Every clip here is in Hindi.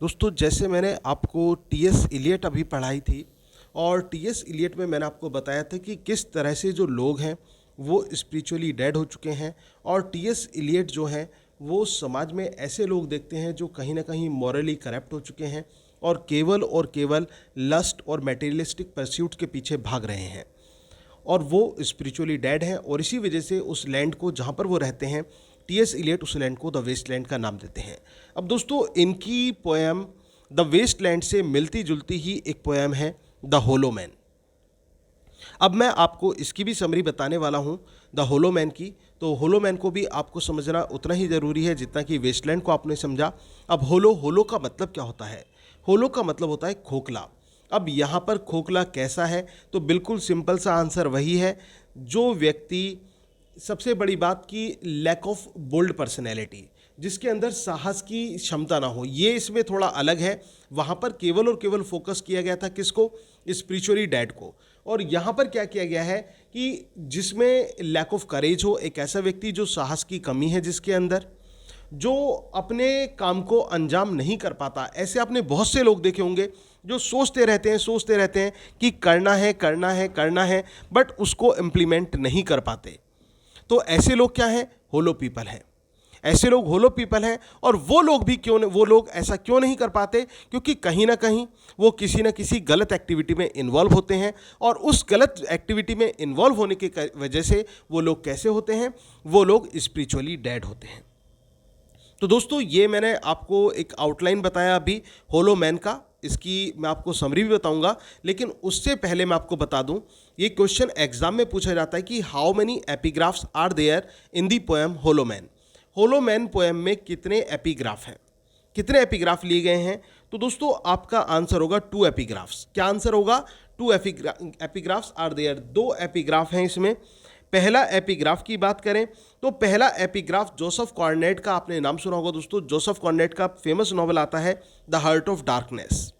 दोस्तों जैसे मैंने आपको टीएस इलियट अभी पढ़ाई थी और टीएस इलियट में मैंने आपको बताया था कि किस तरह से जो लोग हैं वो स्पिरिचुअली डेड हो चुके हैं और टीएस इलियट जो हैं वो समाज में ऐसे लोग देखते हैं जो कहीं ना कहीं मॉरली करप्ट हो चुके हैं और केवल लस्ट और मटेरियलिस्टिक परस्यूट के पीछे भाग रहे हैं और वो स्पिरिचुअली डेड हैं और इसी वजह से उस लैंड को जहाँ पर वो रहते हैं टीएस इलियट उस लैंड को द वेस्ट लैंड का नाम देते हैं। अब दोस्तों इनकी पोएम द वेस्ट लैंड से मिलती जुलती ही एक पोएम है द होलो मैन। अब मैं आपको इसकी भी समरी बताने वाला हूँ द होलो मैन की। तो होलो मैन को भी आपको समझना उतना ही ज़रूरी है जितना कि वेस्टलैंड को आपने समझा। अब होलो होलो का मतलब क्या होता है? होलो का मतलब होता है खोखला। अब यहाँ पर खोखला कैसा है? तो बिल्कुल सिंपल सा आंसर वही है जो व्यक्ति, सबसे बड़ी बात की लैक ऑफ बोल्ड पर्सनैलिटी, जिसके अंदर साहस की क्षमता ना हो, ये इसमें थोड़ा अलग है। वहाँ पर केवल और केवल फोकस किया गया था किसको? स्पिरिचुअली डैड को। और यहाँ पर क्या किया गया है कि जिसमें लैक ऑफ करेज हो, एक ऐसा व्यक्ति जो साहस की कमी है जिसके अंदर, जो अपने काम को अंजाम नहीं कर पाता। ऐसे आपने बहुत से लोग देखे होंगे जो सोचते रहते हैं कि करना है करना है करना है, बट उसको इम्प्लीमेंट नहीं कर पाते। तो ऐसे लोग क्या हैं? होलो पीपल हैं। ऐसे लोग होलो पीपल हैं। और वो लोग भी वो लोग ऐसा क्यों नहीं कर पाते? क्योंकि कहीं ना कहीं वो किसी न किसी गलत एक्टिविटी में इन्वॉल्व होते हैं और उस गलत एक्टिविटी में इन्वॉल्व होने की वजह से वो लोग कैसे होते हैं? वो लोग स्पिरिचुअली डेड होते हैं। तो दोस्तों ये मैंने आपको एक आउटलाइन बताया अभी होलो मैन का, इसकी मैं आपको समरी भी बताऊंगा, लेकिन उससे पहले मैं आपको बता दूं, ये क्वेश्चन एग्जाम में पूछा जाता है कि how many epigraphs are there in the poem hollow man. Hollow man poem में कितने एपिग्राफ हैं, कितने एपिग्राफ लिए गए हैं? तो दोस्तों आपका आंसर होगा 2 एपिग्राफ्स। क्या आंसर होगा? 2 एपिग्राफ्स आर देयर। 2 एपिग्राफ हैं इसमें। पहला एपिग्राफ की बात करें तो पहला एपिग्राफ जोसेफ कॉर्नेट का, आपने नाम सुना होगा दोस्तों, जोसेफ कॉर्नेट का फेमस नॉवल आता है the heart of darkness.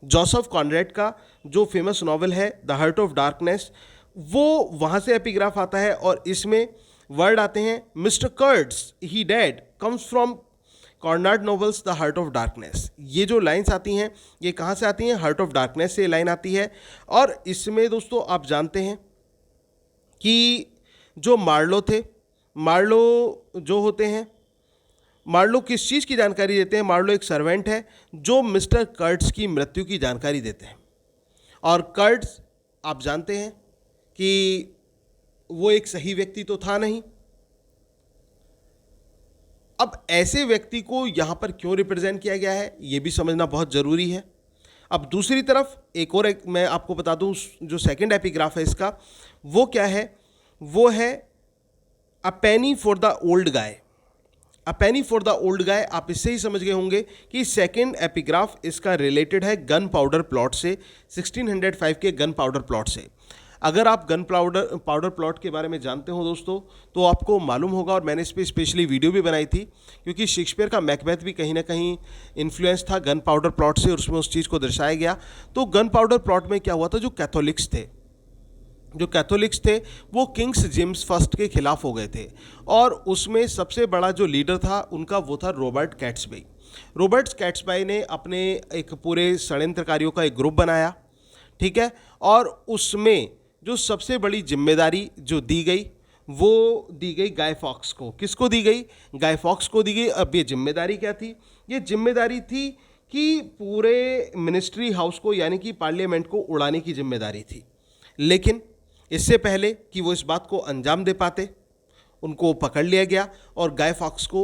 Joseph Cornet का जो फेमस नॉवल है द हार्ट ऑफ डार्कनेस, वो वहाँ से एपिग्राफ आता है और इसमें वर्ड आते हैं mister Kurtz he dead comes from कॉर्नेट novels the heart of darkness. ये जो लाइंस आती हैं ये कहाँ से आती हैं? हार्ट ऑफ डार्कनेस से लाइन आती है। और इसमें दोस्तों आप जानते हैं कि जो मार्लो थे, मार्लो जो होते हैं, मार्लो किस चीज़ की जानकारी देते हैं? मार्लो एक सर्वेंट है जो मिस्टर कर्ट्स की मृत्यु की जानकारी देते हैं। और कर्ट्स आप जानते हैं कि वो एक सही व्यक्ति तो था नहीं। अब ऐसे व्यक्ति को यहाँ पर क्यों रिप्रेजेंट किया गया है ये भी समझना बहुत ज़रूरी है। अब दूसरी तरफ एक मैं आपको बता दूं, जो सेकंड एपिग्राफ है इसका, वो क्या है? वो है a penny for the old guy. A penny for the old guy, आप इससे ही समझ गए होंगे कि सेकंड एपिग्राफ इसका रिलेटेड है गन पाउडर प्लॉट से, 1605 के गन पाउडर प्लॉट से। अगर आप गन पाउडर प्लॉट के बारे में जानते हो दोस्तों तो आपको मालूम होगा, और मैंने इस पर स्पेशली वीडियो भी बनाई थी, क्योंकि शेक्सपियर का मैकबेथ भी कहीं ना कहीं इन्फ्लुएंस था गन पाउडर प्लॉट से और उसमें उस चीज़ को दर्शाया गया। तो गन पाउडर प्लॉट में क्या हुआ था? जो कैथोलिक्स थे वो किंग्स जेम्स फर्स्ट के खिलाफ हो गए थे और उसमें सबसे बड़ा जो लीडर था उनका वो था रॉबर्ट कैट्सबाई। रॉबर्ट कैट्सबाई ने अपने एक पूरे षड्यंत्रकारियों का एक ग्रुप बनाया, ठीक है, और उसमें जो सबसे बड़ी जिम्मेदारी जो दी गई वो दी गई गाय फॉक्स को। किसको दी गई? गाय फॉक्स को दी गई। अब ये जिम्मेदारी क्या थी? ये जिम्मेदारी थी कि पूरे मिनिस्ट्री हाउस को यानी कि पार्लियामेंट को उड़ाने की जिम्मेदारी थी। लेकिन इससे पहले कि वो इस बात को अंजाम दे पाते, उनको पकड़ लिया गया और गाय फॉक्स को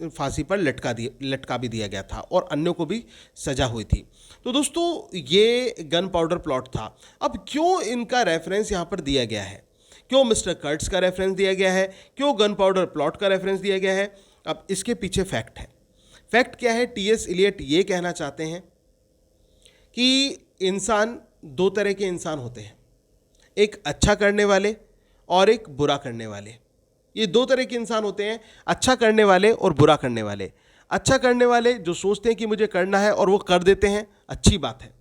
फांसी पर लटका भी दिया गया था और अन्यों को भी सजा हुई थी। तो दोस्तों ये गन पाउडर प्लॉट था। अब क्यों इनका रेफरेंस यहाँ पर दिया गया है? क्यों मिस्टर कर्ट्स का रेफरेंस दिया गया है? क्यों गन पाउडर प्लॉट का रेफरेंस दिया गया है? अब इसके पीछे फैक्ट है। फैक्ट क्या है? टीएस इलियट ये कहना चाहते हैं कि इंसान, 2 तरह के इंसान होते हैं, एक अच्छा करने वाले और एक बुरा करने वाले। ये 2 तरह के इंसान होते हैं, अच्छा करने वाले और बुरा करने वाले। अच्छा करने वाले जो सोचते हैं कि मुझे करना है और वो कर देते हैं, अच्छी बात है।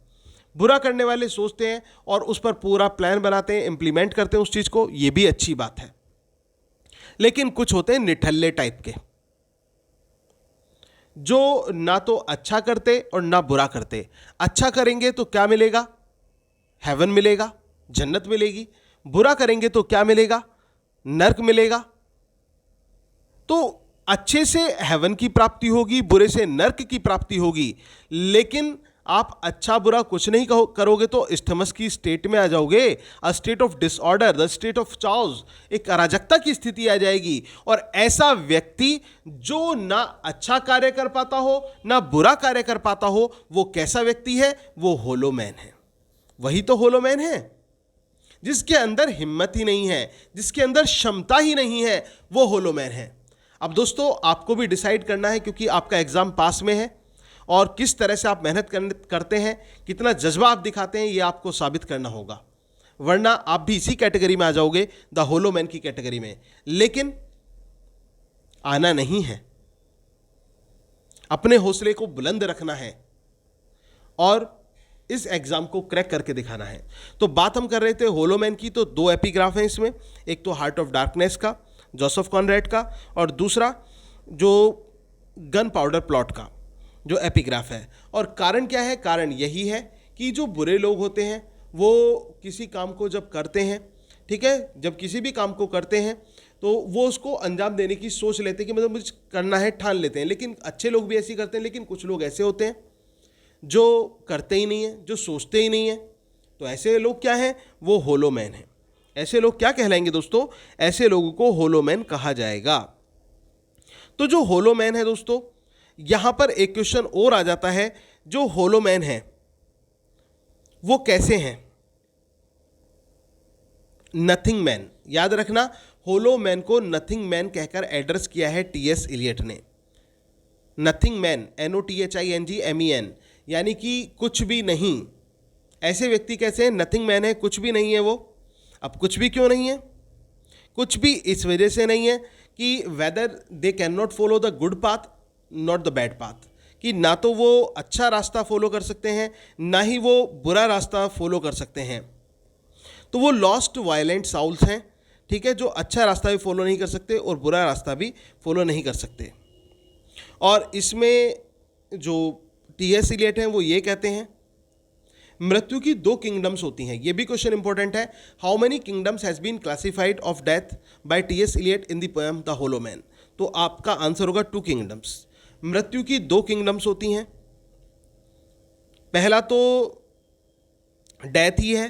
बुरा करने वाले सोचते हैं और उस पर पूरा प्लान बनाते हैं, इंप्लीमेंट करते हैं उस चीज़ को, ये भी अच्छी बात है। लेकिन कुछ होते हैं निठल्ले टाइप के, जो ना तो अच्छा करते और ना बुरा करते। अच्छा करेंगे तो क्या मिलेगा? हेवन मिलेगा, जन्नत मिलेगी। बुरा करेंगे तो क्या मिलेगा? नर्क मिलेगा। तो अच्छे से हेवन की प्राप्ति होगी, बुरे से नर्क की प्राप्ति होगी। लेकिन आप अच्छा बुरा कुछ नहीं करोगे तो इस्थमस की स्टेट में आ जाओगे, a state of disorder, the state of chaos, एक अराजकता की स्थिति आ जाएगी। और ऐसा व्यक्ति जो ना अच्छा कार्य कर पाता हो ना बुरा कार्य कर पाता हो, वो कैसा व्यक्ति है? वो होलोमैन है। वही तो होलोमैन है, जिसके अंदर हिम्मत ही नहीं है, जिसके अंदर क्षमता ही नहीं है, वो होलोमैन है। अब दोस्तों आपको भी डिसाइड करना है, क्योंकि आपका एग्जाम पास में है, और किस तरह से आप मेहनत करते हैं, कितना जज्बा आप दिखाते हैं, ये आपको साबित करना होगा। वरना आप भी इसी कैटेगरी में आ जाओगे, द होलोमैन की कैटेगरी में। लेकिन आना नहीं है, अपने हौसले को बुलंद रखना है और इस एग्जाम को क्रैक करके दिखाना है। तो बात हम कर रहे थे होलोमैन की, तो दो एपिग्राफ हैं इसमें। एक तो हार्ट ऑफ डार्कनेस का, जोसेफ कॉनरैड का, और दूसरा जो गन पाउडर प्लॉट का जो एपिग्राफ है। और कारण क्या है? कारण यही है कि जो बुरे लोग होते हैं वो किसी काम को जब करते हैं, ठीक है, जब किसी भी काम को करते हैं तो वो उसको अंजाम देने की सोच लेते हैं कि मतलब मुझे करना है, ठान लेते हैं। लेकिन अच्छे लोग भी ऐसे करते हैं, लेकिन कुछ लोग ऐसे होते हैं जो करते ही नहीं है, जो सोचते ही नहीं है। तो ऐसे लोग क्या हैं? वो होलोमैन हैं। ऐसे लोग क्या कहलाएंगे दोस्तों? ऐसे लोगों को होलोमैन कहा जाएगा। तो जो होलोमैन है दोस्तों, यहां पर एक क्वेश्चन और आ जाता है, जो होलोमैन है वो कैसे हैं? Nothing man. याद रखना, होलोमैन को नथिंग मैन कहकर एड्रेस किया है टीएस इलियट ने। नथिंग मैन, NOTHINGMEN, यानी कि कुछ भी नहीं। ऐसे व्यक्ति कैसे हैं? नथिंग मैन है, कुछ भी नहीं है वो। अब कुछ भी क्यों नहीं है? कुछ भी इस वजह से नहीं है कि whether they can not follow the good path not the bad path, कि ना तो वो अच्छा रास्ता फॉलो कर सकते हैं, ना ही वो बुरा रास्ता फॉलो कर सकते हैं। तो वो लॉस्ट वायलेंट साउल्स हैं, ठीक है, जो अच्छा रास्ता भी फॉलो नहीं कर सकते और बुरा रास्ता भी फॉलो नहीं कर सकते। और इसमें जो टीएस इलियट हैं वो ये कहते हैं, मृत्यु की दो किंगडम्स होती हैं। ये भी क्वेश्चन इंपॉर्टेंट है। How many kingdoms has been classified of death by T S Eliot in the poem the hollow man? तो आपका आंसर होगा 2 किंगडम्स। मृत्यु की 2 किंगडम्स होती हैं। पहला तो डेथ ही है,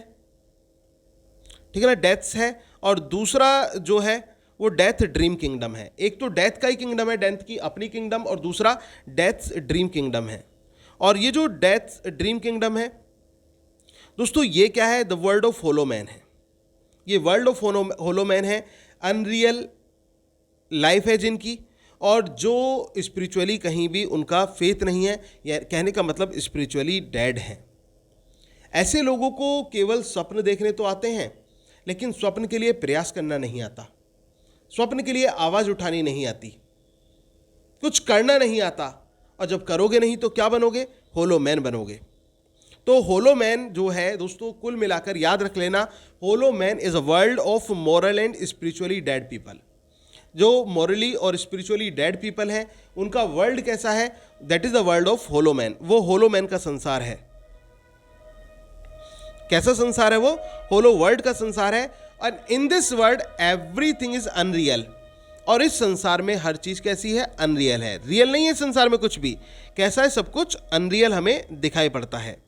ठीक है ना, डेथ्स है। और दूसरा जो है वो डेथ ड्रीम किंगडम है। एक तो डेथ का ही किंगडम है, डेथ की अपनी किंगडम, और दूसरा डेथ ड्रीम किंगडम है। और ये जो डेथ ड्रीम किंगडम है दोस्तों, ये क्या है? द वर्ल्ड ऑफ होलोमैन है। ये वर्ल्ड ऑफ होलोमैन है, अनरियल लाइफ है जिनकी, और जो स्पिरिचुअली कहीं भी उनका फेथ नहीं है, या कहने का मतलब स्पिरिचुअली डेड हैं। ऐसे लोगों को केवल स्वप्न देखने तो आते हैं, लेकिन स्वप्न के लिए प्रयास करना नहीं आता, स्वप्न के लिए आवाज़ उठानी नहीं आती, कुछ करना नहीं आता। और जब करोगे नहीं तो क्या बनोगे? होलोमैन बनोगे। तो होलोमैन जो है दोस्तों, कुल मिलाकर याद रख लेना, hollow man is a world of moral and spiritually dead people. जो मॉरली और स्पिरिचुअली डेड पीपल हैं, उनका वर्ल्ड कैसा है? That is the world of hollow man. वो होलोमैन का संसार है। कैसा संसार है वो? होलो वर्ल्ड का संसार है। और in this world everything is unreal. और इस संसार में हर चीज कैसी है? अनरियल है, रियल नहीं है संसार में कुछ भी। कैसा है? सब कुछ अनरियल हमें दिखाई पड़ता है।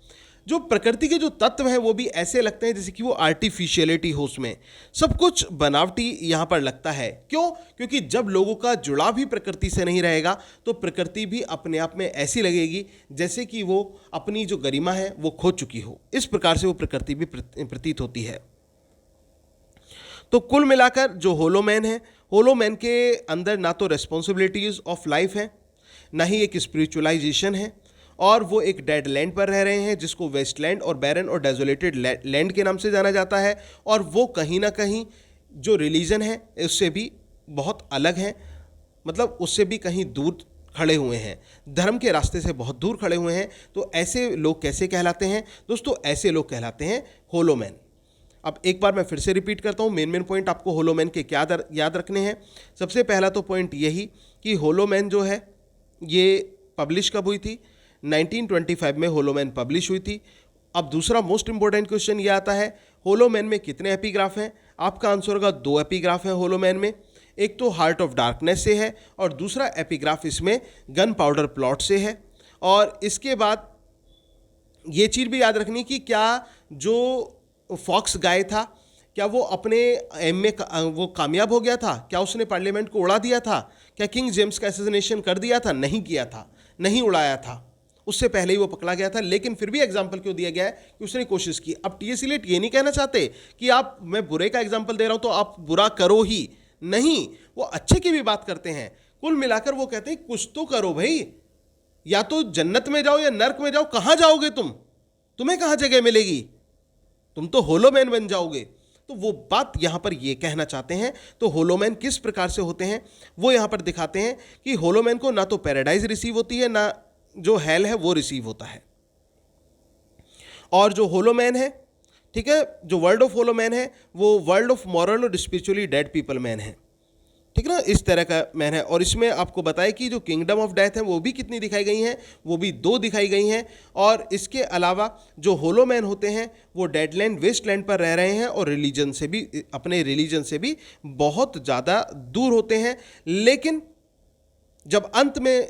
जो प्रकृति के जो तत्व हैं वो भी ऐसे लगते हैं जैसे कि वो आर्टिफिशियलिटी हो, उसमें सब कुछ बनावटी यहाँ पर लगता है। क्यों? क्योंकि जब लोगों का जुड़ाव भी प्रकृति से नहीं रहेगा तो प्रकृति भी अपने आप में ऐसी लगेगी जैसे कि वो अपनी जो गरिमा है वो खो चुकी हो। इस प्रकार से वो प्रकृति भी प्रतीत होती है। तो कुल मिलाकर जो होलोमैन है, होलोमैन के अंदर ना तो रिस्पॉन्सिबिलिटीज ऑफ लाइफ है, ना ही एक स्पिरिचुअलाइजेशन है, और वो एक डेड लैंड पर रह रहे हैं जिसको वेस्टलैंड और बैरन और डेजोलेटेड लैंड के नाम से जाना जाता है। और वो कहीं ना कहीं जो रिलीजन है उससे भी बहुत अलग है, मतलब उससे भी कहीं दूर खड़े हुए हैं, धर्म के रास्ते से बहुत दूर खड़े हुए हैं। तो ऐसे लोग कैसे कहलाते हैं दोस्तों? ऐसे लोग कहलाते हैं होलोमैन। अब एक बार मैं फिर से रिपीट करता हूँ, मेन पॉइंट आपको होलोमैन के क्या याद रखने हैं। सबसे पहला तो पॉइंट यही कि होलोमैन जो है ये पब्लिश कब हुई थी? 1925 में होलो मैन पब्लिश हुई थी। अब दूसरा मोस्ट इंपॉर्टेंट क्वेश्चन ये आता है, होलो मैन में कितने एपिग्राफ हैं? आपका आंसर होगा 2 एपिग्राफ हैं होलो मैन में। एक तो हार्ट ऑफ डार्कनेस से है और दूसरा एपिग्राफ इसमें गन पाउडर प्लॉट से है। और इसके बाद ये चीज़ भी याद रखनी कि क्या जो फॉक्स गाय था, क्या वो अपने एम में वो कामयाब हो गया था? क्या उसने पार्लियामेंट को उड़ा दिया था? क्या किंग जेम्स का एसेसिनेशन कर दिया था? नहीं किया था, नहीं उड़ाया था, उससे पहले ही वो पकड़ा गया था। लेकिन फिर भी एग्जाम्पल क्यों दिया गया है कि उसने कोशिश की। अब टीएस इलियट ये नहीं कहना चाहते कि आप, मैं बुरे का एग्जाम्पल दे रहा हूं तो आप बुरा करो ही, नहीं, वो अच्छे की भी बात करते हैं। कुल मिलाकर वो कहते हैं कुछ तो करो भाई, या तो जन्नत में जाओ या नर्क में जाओ, कहां जाओगे तुम? तुम्हें कहां जगह मिलेगी? तुम तो होलो मैन बन जाओगे। तो वो बात यहां पर ये कहना चाहते हैं। तो होलो मैन किस प्रकार से होते हैं वो यहां पर दिखाते हैं कि होलो मैन को ना तो पैराडाइज रिसीव होती है, ना जो हेल है वो रिसीव होता है। और जो होलो मैन है, ठीक है, जो वर्ल्ड ऑफ होलो मैन है वो वर्ल्ड ऑफ मॉरल और स्पिरिचुअली डेड पीपल मैन है, ठीक ना, इस तरह का मैन है। और इसमें आपको बताया कि जो किंगडम ऑफ डेथ है वो भी कितनी दिखाई गई हैं, वो भी 2 दिखाई गई हैं। और इसके अलावा जो होलो मैन होते हैं वो डेडलैंड वेस्टलैंड पर रह रहे हैं और रिलीजन से भी, अपने रिलीजन से भी बहुत ज़्यादा दूर होते हैं। लेकिन जब अंत में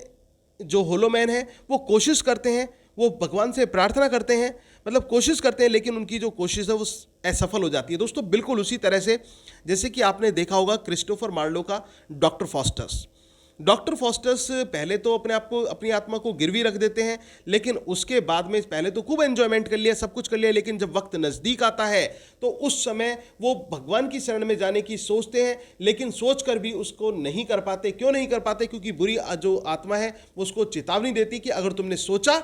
जो होलो मैन है वो कोशिश करते हैं, वो भगवान से प्रार्थना करते हैं, मतलब कोशिश करते हैं, लेकिन उनकी जो कोशिश है वो असफल हो जाती है। दोस्तों बिल्कुल उसी तरह से जैसे कि आपने देखा होगा क्रिस्टोफर मार्लो का डॉक्टर फॉस्टस। डॉक्टर फॉस्टस पहले तो अपने आप को, अपनी आत्मा को गिरवी रख देते हैं, लेकिन उसके बाद में पहले तो खूब एंजॉयमेंट कर लिया, सब कुछ कर लिया, लेकिन जब वक्त नज़दीक आता है तो उस समय वो भगवान की शरण में जाने की सोचते हैं, लेकिन सोचकर भी उसको नहीं कर पाते। क्यों नहीं कर पाते? क्योंकि बुरी जो आत्मा है वो उसको चेतावनी देती कि अगर तुमने सोचा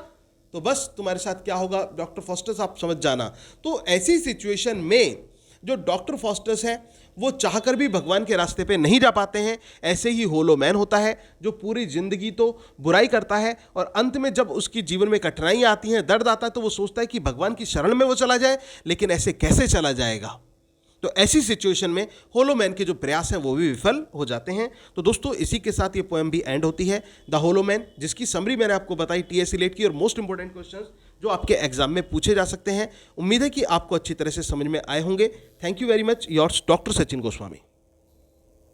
तो बस तुम्हारे साथ क्या होगा, डॉक्टर फॉस्टस आप समझ जाना। तो ऐसी सिचुएशन में जो डॉक्टर फॉस्टस है वो चाहकर भी भगवान के रास्ते पे नहीं जा पाते हैं। ऐसे ही होलो मैन होता है जो पूरी जिंदगी तो बुराई करता है और अंत में जब उसकी जीवन में कठिनाइयाँ आती हैं, दर्द आता है, तो वो सोचता है कि भगवान की शरण में वो चला जाए, लेकिन ऐसे कैसे चला जाएगा? तो ऐसी सिचुएशन में होलो मैन के जो प्रयास हैं वो भी विफल हो जाते हैं। तो दोस्तों इसी के साथ ये पोएम भी एंड होती है, द होलो मैन, जिसकी समरी मैंने आपको बताई टीएस इलियट की, और मोस्ट इंपॉर्टेंट क्वेश्चंस जो आपके एग्जाम में पूछे जा सकते हैं। उम्मीद है कि आपको अच्छी तरह से समझ में आए होंगे। Thank you very much, yours doctor Sachin Goswami.